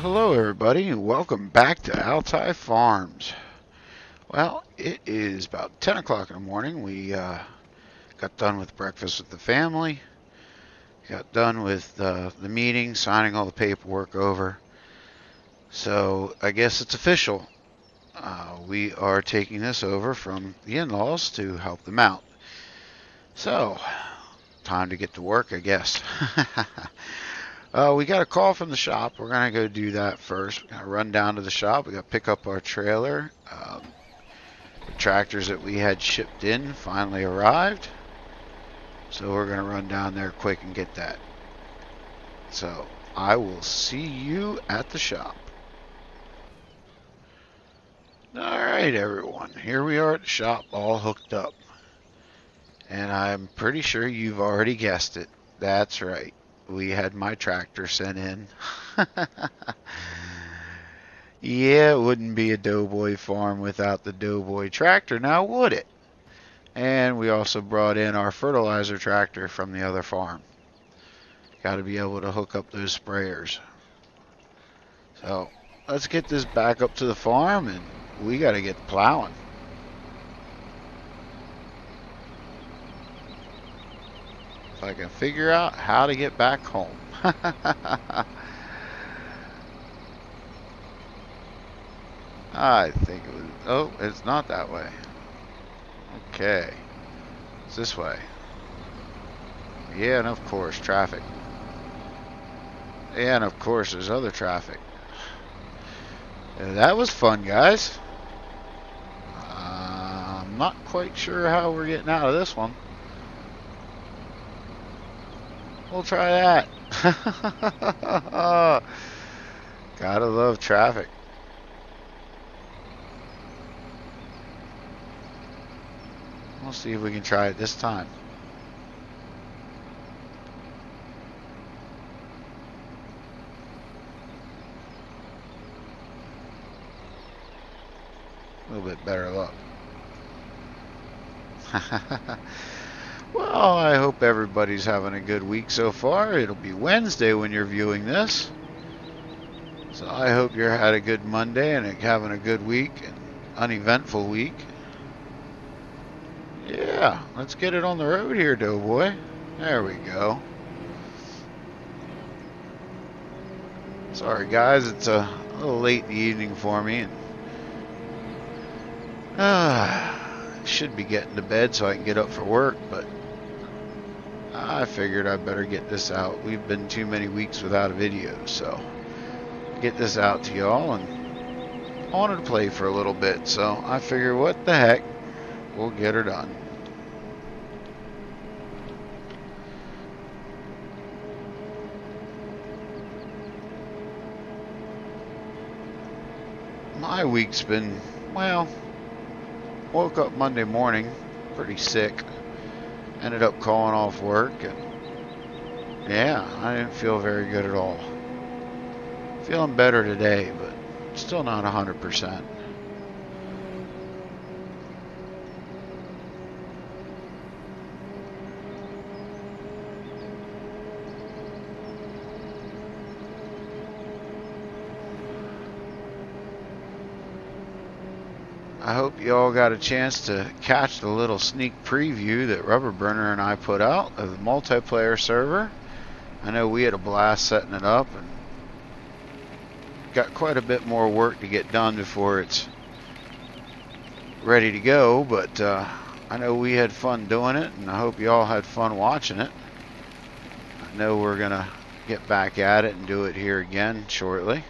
Well, hello everybody, and welcome back to Altai Farms. Well, it is about 10 o'clock in the morning. We got done with breakfast with the family, got done with the meeting, signing all the paperwork over. So I guess it's official. We are taking this over from the in-laws to help them out. So, time to get to work, I guess. We got a call from the shop. We're going to go do that first. We're going to run down to the shop. We got to pick up our trailer. The tractors that we had shipped in finally arrived. So we're going to run down there quick and get that. So I will see you at the shop. Alright everyone, here we are at the shop all hooked up. And I'm pretty sure you've already guessed it. That's right. We had my tractor sent in. Yeah, it wouldn't be a Doughboy farm without the Doughboy tractor, now would it? And we also brought in our fertilizer tractor from the other farm. Got to be able to hook up those sprayers. So let's get this back up to the farm and we got to get plowing. If I can figure out how to get back home. I think it was, oh, it's not that way. Okay. It's this way. Yeah, and of course, traffic. And of course, there's other traffic. That was fun, guys. I'm not quite sure how we're getting out of this one. We'll try that. Gotta love traffic. We'll see if we can try it this time. A little bit better luck. Well, I hope everybody's having a good week so far. It'll be Wednesday when you're viewing this. So I hope you had a good Monday and having a good week, and uneventful week. Yeah, let's get it on the road here, Doughboy. There we go. Sorry guys, it's a little late in the evening for me. Should be getting to bed so I can get up for work, but I figured I better get this out. We've been too many weeks without a video, so get this out to y'all. And I wanted to play for a little bit, so I figure what the heck, we'll get her done. My week's been, well, woke up Monday morning pretty sick. Ended up calling off work, and yeah, I didn't feel very good at all. Feeling better today, but still not 100%. I hope you all got a chance to catch the little sneak preview that Rubber Burner and I put out of the multiplayer server. I know we had a blast setting it up and got quite a bit more work to get done before it's ready to go, but I know we had fun doing it, and I hope you all had fun watching it. I know we're gonna get back at it and do it here again shortly.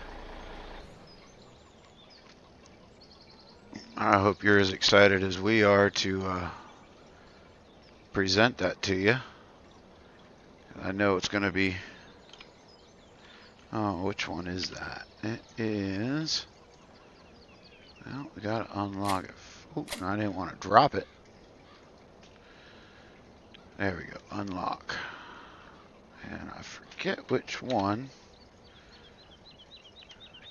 I hope you're as excited as we are to present that to you. I know it's going to be... Oh, which one is that? It is... Well, we got to unlock it. Oh, I didn't want to drop it. There we go. Unlock. And I forget which one.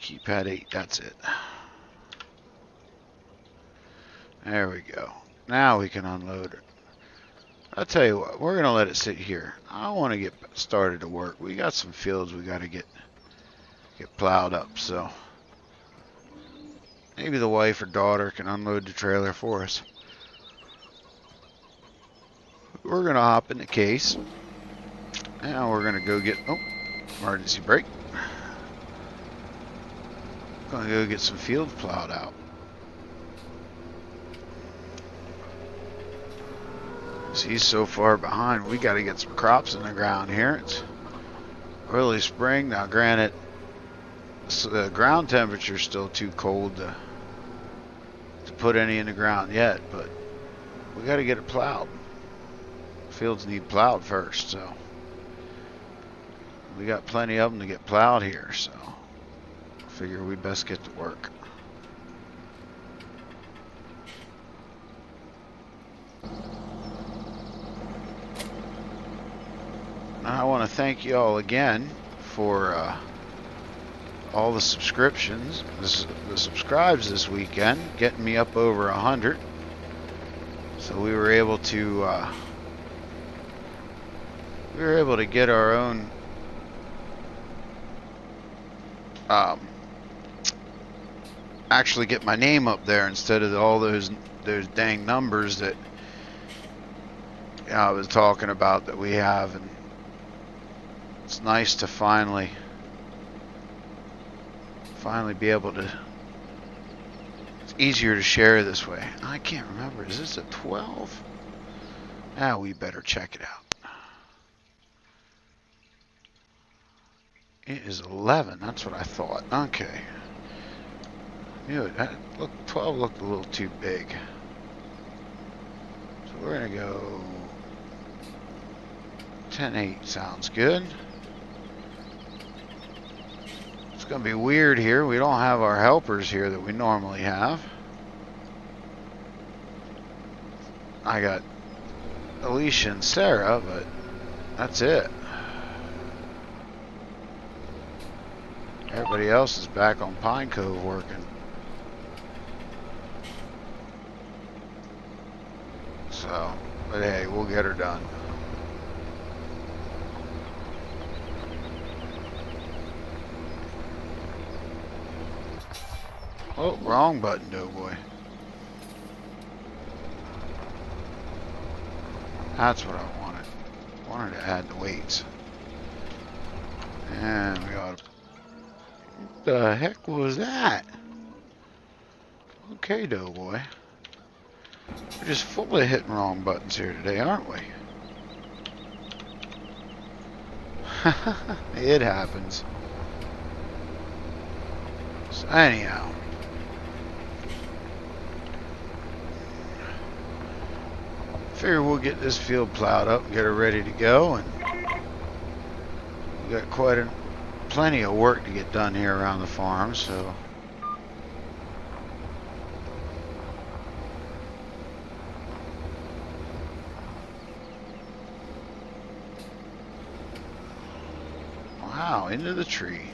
Keypad 8, that's it. There we go. Now we can unload it. I'll tell you what, we're going to let it sit here. I want to get started to work. We got some fields we got to get get plowed up. So maybe the wife or daughter can unload the trailer for us. We're going to hop in the case. And we're going to go get... Oh, emergency brake. Going to go get some fields plowed out. He's so far behind. We got to get some crops in the ground here. It's early spring. Now, granted, the ground temperature is still too cold to put any in the ground yet, but we got to get it plowed. Fields need plowed first, so we got plenty of them to get plowed here, so I figure we best get to work. I want to thank you all again for all the subscriptions, the subscribes this weekend, getting me up over 100. So we were able to get our own actually get my name up there instead of all those dang numbers that I was talking about that we have. And it's nice to finally be able to, it's easier to share this way. I can't remember, is this a 12? Ah, we better check it out. It is 11, that's what I thought. Okay. Knew it. 12 looked a little too big. So we're gonna go 10-8 sounds good. It's going to be weird here. We don't have our helpers here that we normally have. I got Alicia and Sarah, but that's it. Everybody else is back on Pine Cove working. So, but hey, we'll get her done. Oh, wrong button, Doughboy. That's what I wanted. I wanted to add the weights. And we got... What the heck was that? Okay, Doughboy. We're just full of hitting wrong buttons here today, aren't we? It happens. So anyhow. Figure we'll get this field plowed up and get her ready to go, and we got plenty of work to get done here around the farm, so wow, into the tree.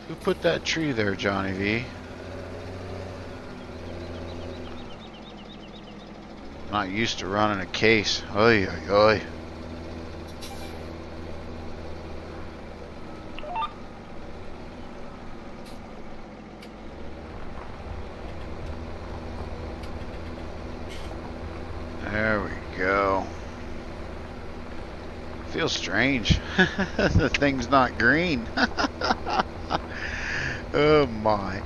Who put that tree there, Johnny V? Not used to running a case. Oy, oy, oy. There we go. Feels strange. The thing's not green. Oh my.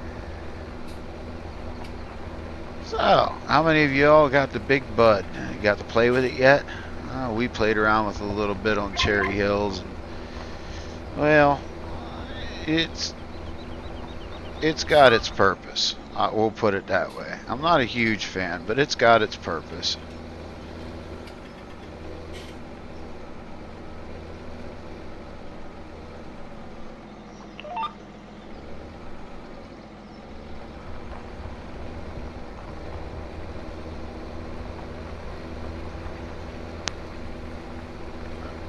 So, how many of y'all got the big bud? You got to play with it yet? We played around with it a little bit on Cherry Hills. And, well, it's got its purpose. We'll put it that way. I'm not a huge fan, but it's got its purpose.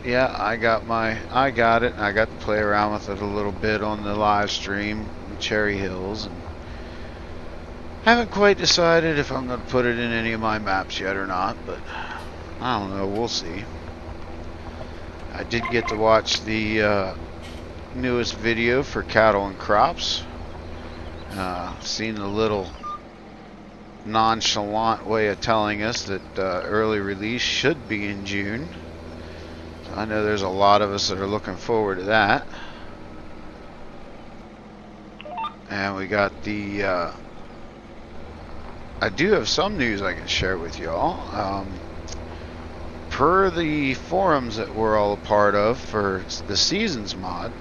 Yeah, I got it. I got to play around with it a little bit on the live stream in Cherry Hills, and haven't quite decided if I'm going to put it in any of my maps yet or not, but I don't know, we'll see. I did get to watch the newest video for cattle and crops. Seen a little nonchalant way of telling us that early release should be in June. So I know there's a lot of us that are looking forward to that. And we got the I do have some news I can share with y'all. Per the forums that we're all a part of for the Seasons mod,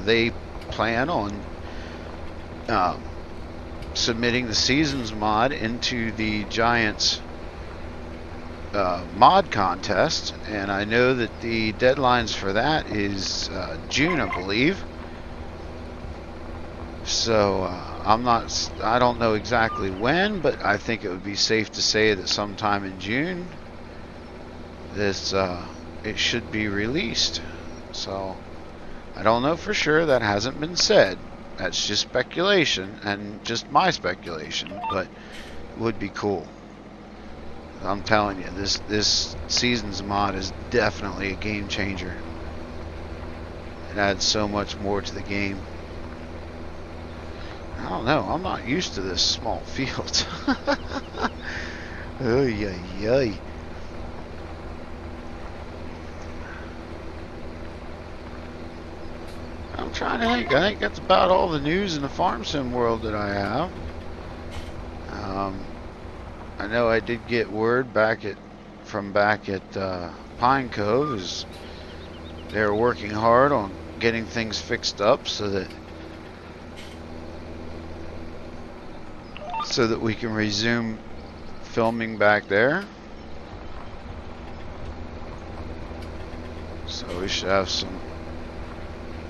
they plan on submitting the Seasons mod into the Giants mod contest, and I know that the deadlines for that is June, I believe. So I don't know exactly when, but I think it would be safe to say that sometime in June this it should be released. So I don't know for sure, that hasn't been said. That's just speculation, and just my speculation, but it would be cool. I'm telling you, this Seasons mod is definitely a game changer. It adds so much more to the game. I don't know, I'm not used to this small field. Oy, oy, oy. I'm trying to think. I think that's about all the news in the farm sim world that I have. I know I did get word from back at Pine Cove is they're working hard on getting things fixed up so that we can resume filming back there. So we should have some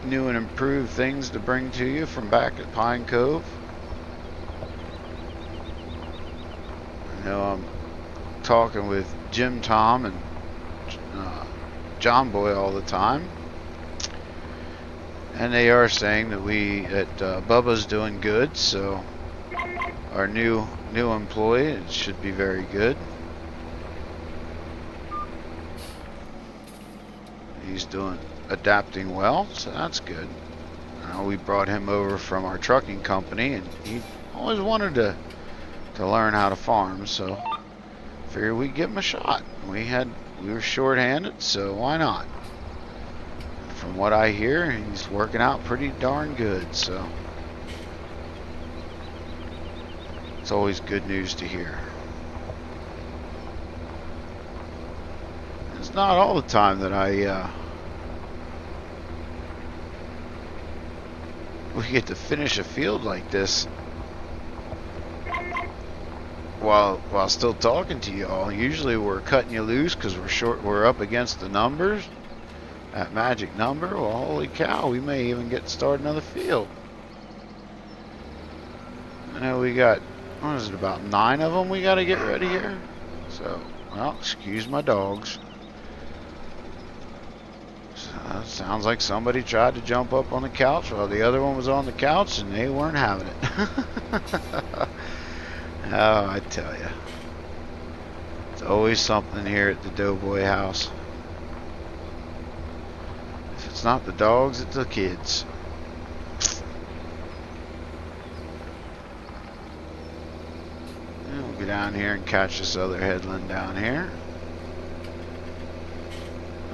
new and improved things to bring to you from back at Pine Cove. I know I'm talking with Jim Tom and John Boy all the time, and they are saying that Bubba's doing good, so our new employee, it should be very good. He's adapting well, so that's good. We brought him over from our trucking company, and he always wanted to learn how to farm, so figured we'd give him a shot. We were short-handed, so why not? From what I hear, he's working out pretty darn good, so it's always good news to hear. It's not all the time that we get to finish a field like this while still talking to you all. Usually we're cutting you loose because we're up against the numbers, that magic number. Well, holy cow, we may even get started another field. I know we got, what is it, about 9 of them we got to get ready here. So, well, excuse my dogs. So, sounds like somebody tried to jump up on the couch while the other one was on the couch, and they weren't having it. Oh, I tell you, it's always something here at the Doughboy house. If it's not the dogs, it's the kids. And we'll get down here and catch this other headland down here.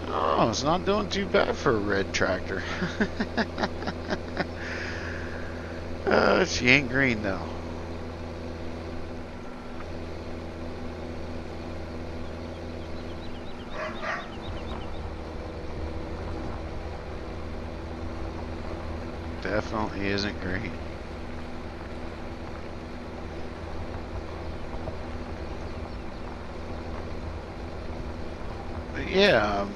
Oh, it's not doing too bad for a red tractor. She ain't green though. Definitely isn't green. But yeah,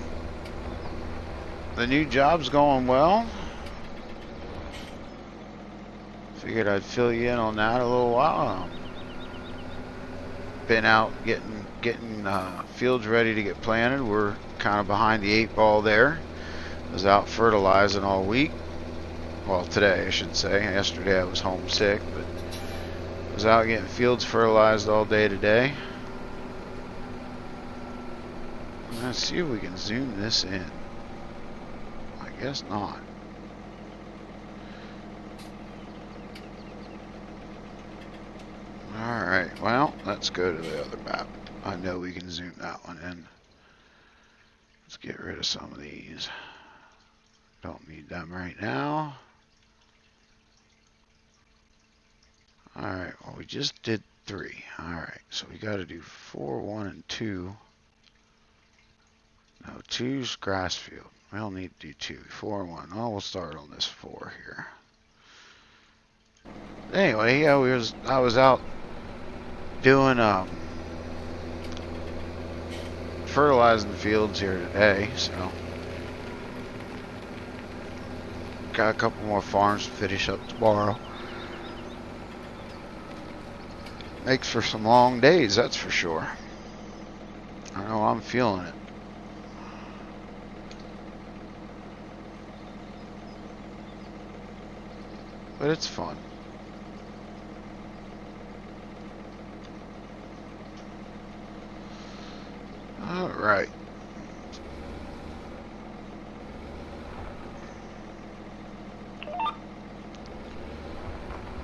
the new job's going well. Figured I'd fill you in on that a little while. Been out getting fields ready to get planted. We're kind of behind the 8 ball there. Was out fertilizing all week. Well, today I should say. Yesterday I was homesick, but was out getting fields fertilized all day today. Let's see if we can zoom this in. I guess not. let's go to the other map. I know we can zoom that one in. Let's get rid of some of these. Don't need them right now. Alright, well we just did 3. Alright, so we got to do 4, 1, and 2. No, 2's grass field. We don't need to do 2. 4 and 1. Oh, we'll start on this 4 here. Anyway, yeah, I was out doing fertilizing the fields here today, so got a couple more farms to finish up tomorrow. Makes for some long days, that's for sure. I know I'm feeling it. But it's fun. All right.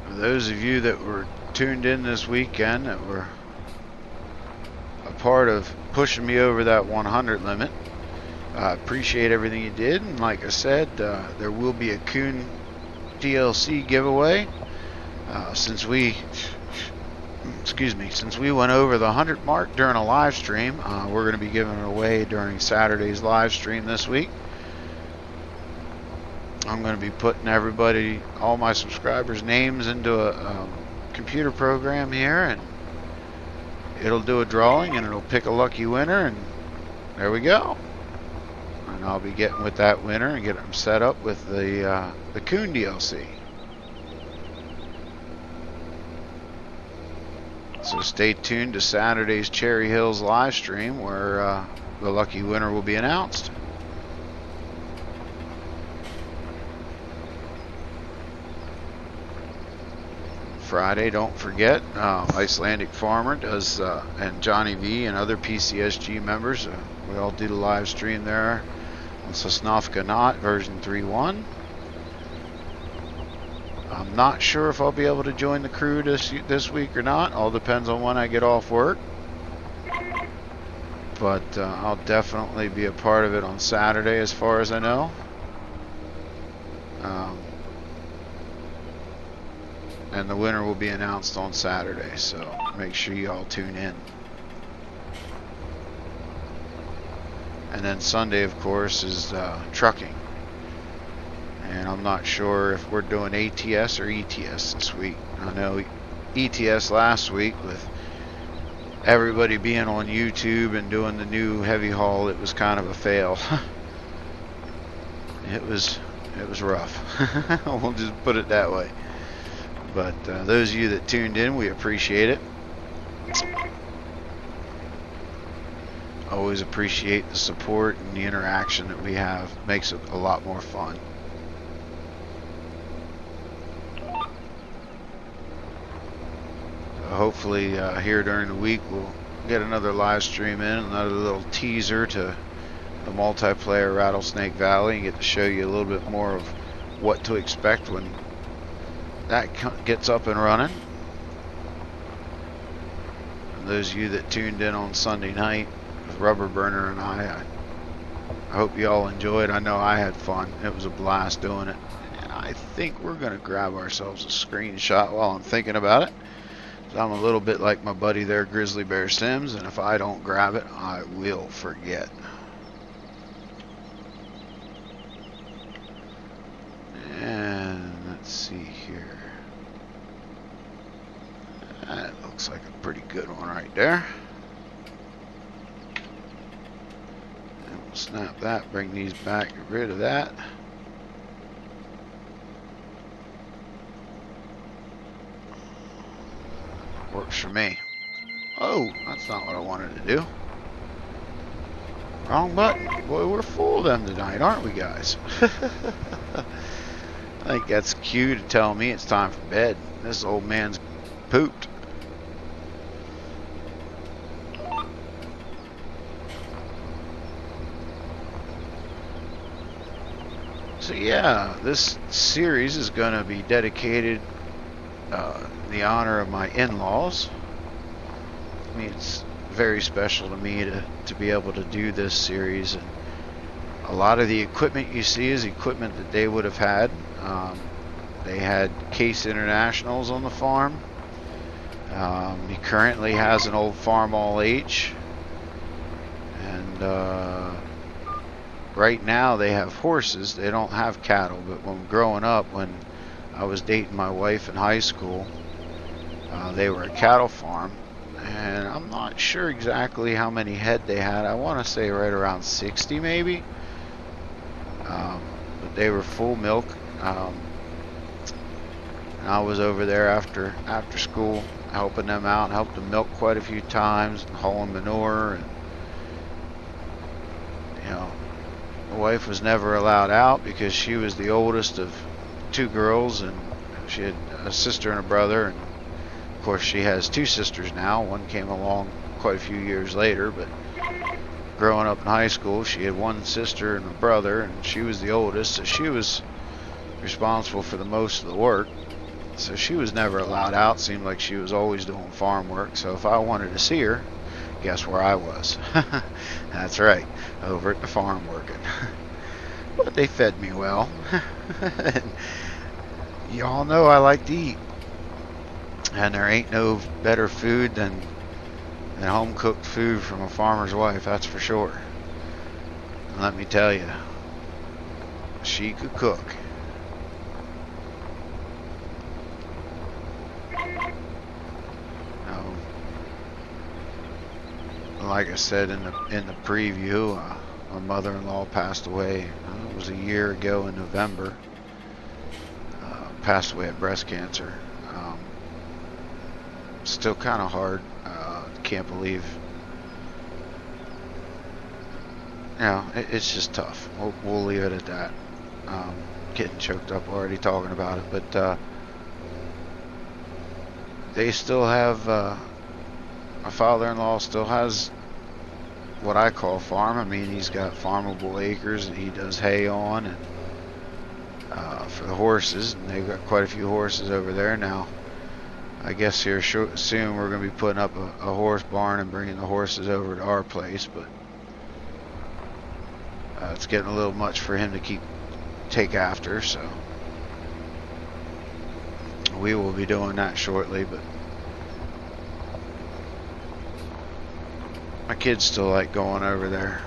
For those of you that were tuned in this weekend, that were a part of pushing me over that 100 limit, I appreciate everything you did. And like I said, there will be a coon DLC giveaway. Since we went over the 100 mark during a live stream, we're going to be giving it away during Saturday's live stream this week. I'm going to be putting all my subscribers' names into a computer program here, and it'll do a drawing and it'll pick a lucky winner, and there we go. And I'll be getting with that winner and get them set up with the coon DLC. So stay tuned to Saturday's Cherry Hills live stream, where the lucky winner will be announced. Friday, don't forget, Icelandic Pharmer does, and Johnny V and other PCSG members, we all do the live stream there on Sosnovka Knot version 3.1. I'm not sure if I'll be able to join the crew this week or not. All depends on when I get off work. But I'll definitely be a part of it on Saturday, as far as I know. And the winner will be announced on Saturday, so make sure you all tune in. And then Sunday, of course, is trucking. And I'm not sure if we're doing ATS or ETS this week. I know ETS last week, with everybody being on YouTube and doing the new heavy haul, it was kind of a fail. It was rough. We'll just put it that way. But those of you that tuned in, we appreciate it. Always appreciate the support and the interaction that we have. Makes it a lot more fun. Hopefully here during the week we'll get another live stream in, another little teaser to the multiplayer Rattlesnake Valley, and get to show you a little bit more of what to expect when that gets up and running. And those of you that tuned in on Sunday night with Rubber Burner and I hope you all enjoyed. I know I had fun. It was a blast doing it. And I think we're going to grab ourselves a screenshot while I'm thinking about it. I'm a little bit like my buddy there, Grizzly Bear Sims, and if I don't grab it, I will forget. And let's see here. That looks like a pretty good one right there. And we'll snap that, bring these back, get rid of that. Works for me. Oh, that's not what I wanted to do. Wrong button. Boy, we're full of them tonight, aren't we, guys? I think that's cue to tell me it's time for bed. This old man's pooped. So yeah, this series is going to be dedicated in the honor of my in-laws. I mean, it's very special to me to be able to do this series. And a lot of the equipment you see is equipment that they would have had. They had Case Internationals on the farm. He currently has an old Farm All H. And right now they have horses. They don't have cattle. But when growing up, when I was dating my wife in high school, they were a cattle farm. And I'm not sure exactly how many head they had. I want to say right around 60 maybe. But they were full milk. And I was over there after school helping them out, helped them milk quite a few times, and hauling manure. And you know, my wife was never allowed out because she was the oldest of 2 girls, and she had a sister and a brother. And of course she has 2 sisters now. One came along quite a few years later, but growing up in high school, she had 1 sister and a brother, and she was the oldest, so she was responsible for the most of the work. So she was never allowed out. Seemed like she was always doing farm work. So if I wanted to see her, guess where I was? That's right, over at the farm working. But they fed me well. Y'all know I like to eat, and there ain't no better food than home cooked food from a farmer's wife, that's for sure. And let me tell you, she could cook. Like I said in the preview, my mother-in-law passed away. It was a year ago in November. Passed away of breast cancer. Still kind of hard. Can't believe. You know, it's just tough. We'll leave it at that. Getting choked up already talking about it, but they still have. My father-in-law still has what I call farm. I mean, he's got farmable acres that he does hay on, and for the horses, and they've got quite a few horses over there now. I guess here soon we're going to be putting up a horse barn and bringing the horses over to our place, but it's getting a little much for him to take after, so we will be doing that shortly. But my kids still like going over there.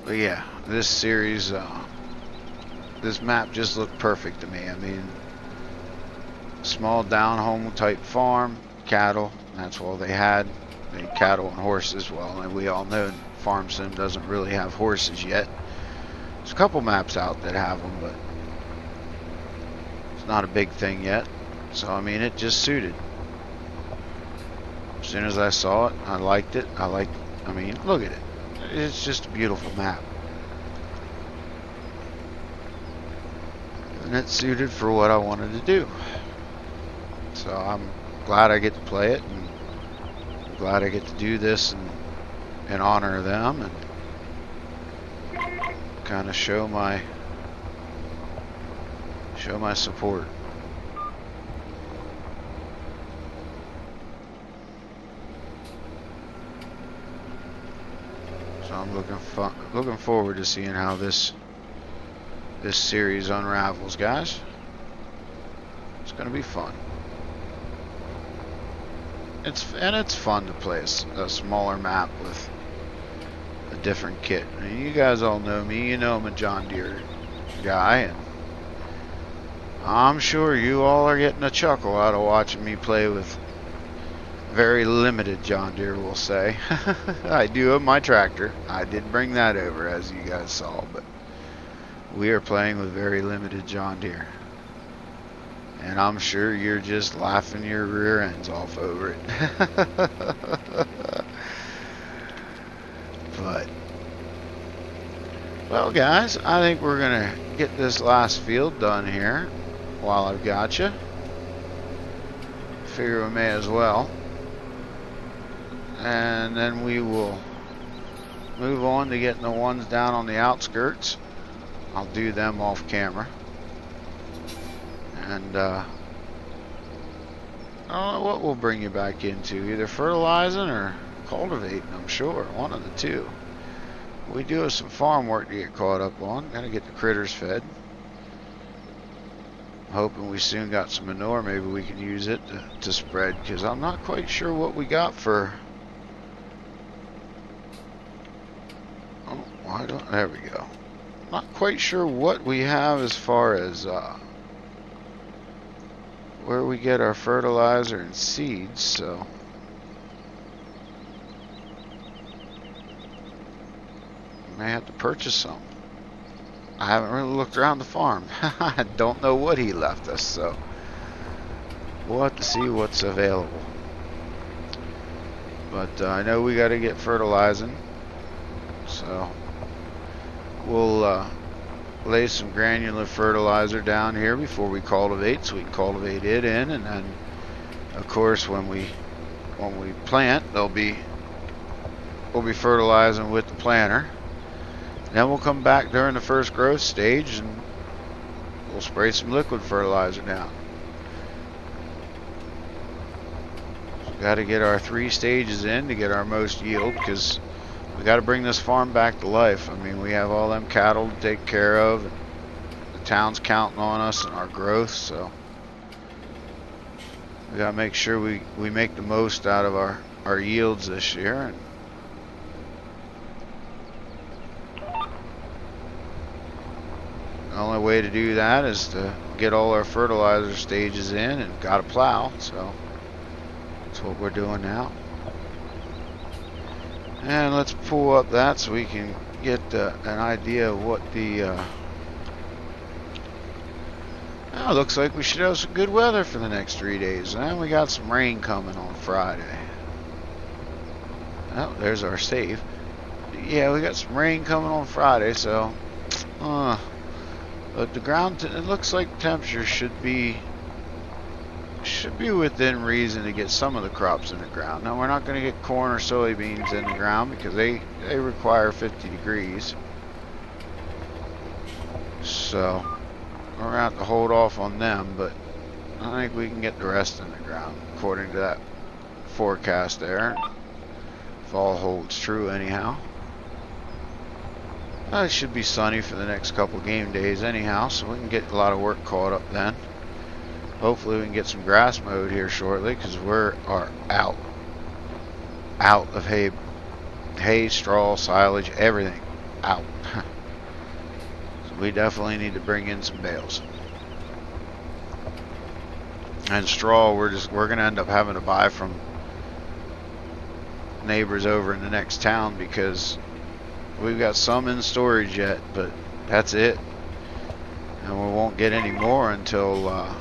But yeah, this series, this map just looked perfect to me. I mean, small down home type farm, cattle, that's all they had. They had cattle and horses. Well, and we all know Farm Sim doesn't really have horses yet. There's a couple maps out that have them, but it's not a big thing yet. So I mean, it just suited. As soon as I saw it, I liked it. I mean, look at it. It's just a beautiful map. And it's suited for what I wanted to do. So I'm glad I get to play it, and I'm glad I get to do this in honor of them, and kind of show my support. So I'm looking forward to seeing how this series unravels, guys. It's going to be fun. It's fun to play a smaller map with a different kit. I mean, you guys all know me. You know I'm a John Deere guy, and I'm sure you all are getting a chuckle out of watching me play with very limited John Deere, we'll say. I do have my tractor. I did bring that over, as you guys saw, but we are playing with very limited John Deere. And I'm sure you're just laughing your rear ends off over it. But, well, guys, I think we're going to get this last field done here while I've got you. Figure we may as well. And then we will move on to getting the ones down on the outskirts. I'll do them off camera. And I don't know what we'll bring you back into, either fertilizing or cultivating, I'm sure, one of the two. We do have some farm work to get caught up on. Gotta get the critters fed. I'm hoping we soon got some manure. Maybe we can use it to spread, because I'm not quite sure what we got for... Oh, why don't... There we go. Not quite sure what we have as far as where we get our fertilizer and seeds, so... May have to purchase some. I haven't really looked around the farm. I don't know what he left us, so we'll have to see what's available. But I know we got to get fertilizing, so we'll lay some granular fertilizer down here before we cultivate, so we can cultivate it in, and then of course when we plant, we'll be fertilizing with the planter. Then we'll come back during the first growth stage and we'll spray some liquid fertilizer down. So we got to get our 3 stages in to get our most yield, because we got to bring this farm back to life. I mean, we have all them cattle to take care of, and the town's counting on us and our growth, so we got to make sure we make the most out of our yields this year. And the only way to do that is to get all our fertilizer stages in, and got to plow, so that's what we're doing now. And let's pull up that so we can get an idea of what the oh, looks like we should have some good weather for the next 3 days. And we got some rain coming on Friday. Oh, there's our save. Yeah, we got some rain coming on Friday, so but the ground, it looks like temperature should be within reason to get some of the crops in the ground. Now, we're not going to get corn or soybeans in the ground because they require 50 degrees. So we're going to have to hold off on them, but I think we can get the rest in the ground according to that forecast there, if all holds true anyhow. It should be sunny for the next couple game days anyhow, so we can get a lot of work caught up then. Hopefully we can get some grass mowed here shortly, because we are out of hay, straw, silage, everything out. So we definitely need to bring in some bales. And straw, we're going to end up having to buy from neighbors over in the next town, because we've got some in storage yet, but that's it. And we won't get any more until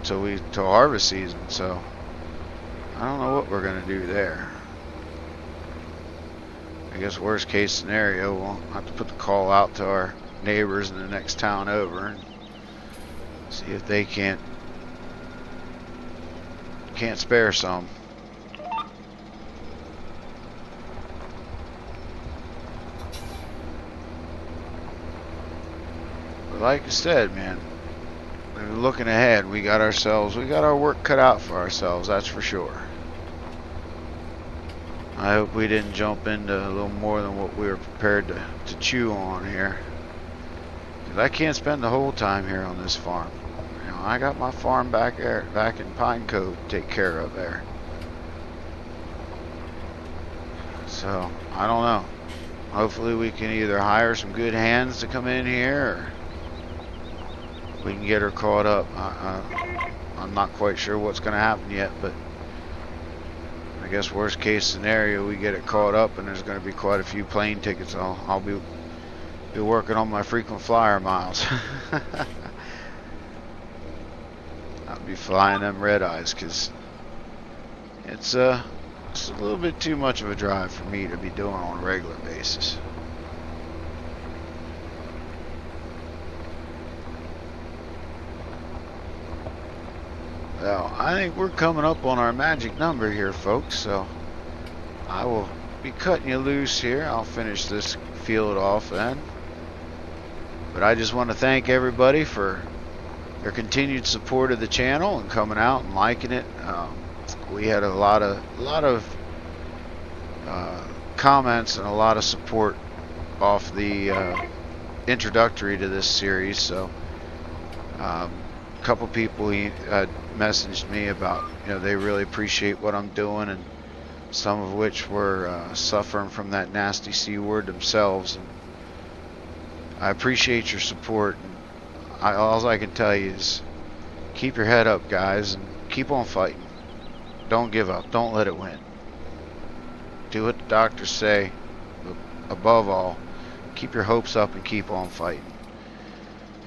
till harvest season. So I don't know what we're gonna do there. I guess worst case scenario, we'll have to put the call out to our neighbors in the next town over and see if they can't spare some. Like I said, man, looking ahead, we got our work cut out for ourselves, that's for sure. I hope we didn't jump into a little more than what we were prepared to chew on here, because I can't spend the whole time here on this farm. You know, I got my farm back in Pine Cove to take care of there. So I don't know. Hopefully we can either hire some good hands to come in here, or we can get her caught up. I'm not quite sure what's going to happen yet, but I guess worst case scenario, we get it caught up and there's going to be quite a few plane tickets. I'll be working on my frequent flyer miles. I'll be flying them red eyes, because it's a little bit too much of a drive for me to be doing on a regular basis. Well, I think we're coming up on our magic number here, folks, so I will be cutting you loose here. I'll finish this field off then. But I just want to thank everybody for their continued support of the channel and coming out and liking it. We had a lot of comments and a lot of support off the introductory to this series. So a couple people messaged me about, they really appreciate what I'm doing, and some of which were suffering from that nasty C word themselves. And I appreciate your support. All I can tell you is keep your head up, guys, and keep on fighting. Don't give up. Don't let it win. Do what the doctors say. But above all, keep your hopes up and keep on fighting.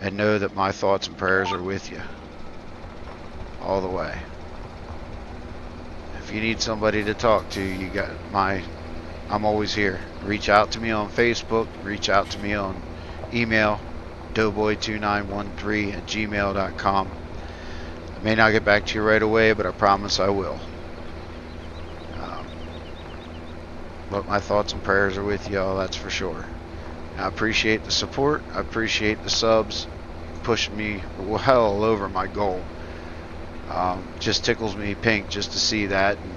And know that my thoughts and prayers are with you all the way. If you need somebody to talk to, I'm always here. Reach out to me on Facebook. Reach out to me on email, Doughboy2913@gmail.com. I may not get back to you right away, but I promise I will. But my thoughts and prayers are with y'all, that's for sure. I appreciate the support. I appreciate the subs. Pushing me well over my goal. Just tickles me pink just to see that, and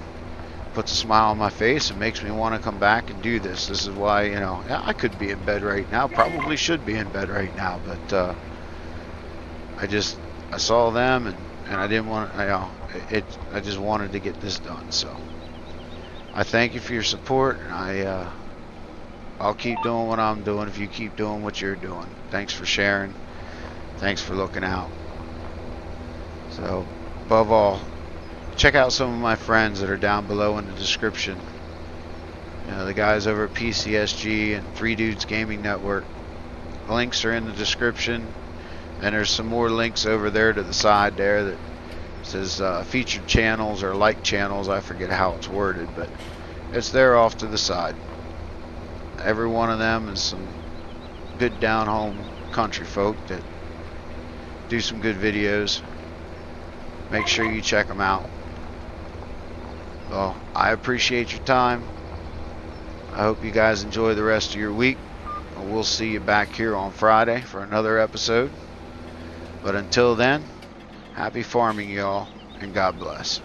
puts a smile on my face and makes me want to come back and do this. This is why, I could be in bed right now, probably should be in bed right now, but I saw them, and I didn't want to, I just wanted to get this done. So I thank you for your support, and I'll keep doing what I'm doing if you keep doing what you're doing. Thanks for sharing. Thanks for looking out. So above all, check out some of my friends that are down below in the description. The guys over at PCSG and 3 Dudes Gaming Network. Links are in the description, and there's some more links over there to the side there that says featured channels or like channels. I forget how it's worded, but it's there off to the side. Every one of them is some good down home country folk that do some good videos. Make sure you check them out. Well, I appreciate your time. I hope you guys enjoy the rest of your week. We'll see you back here on Friday for another episode. But until then, happy farming, y'all, and God bless.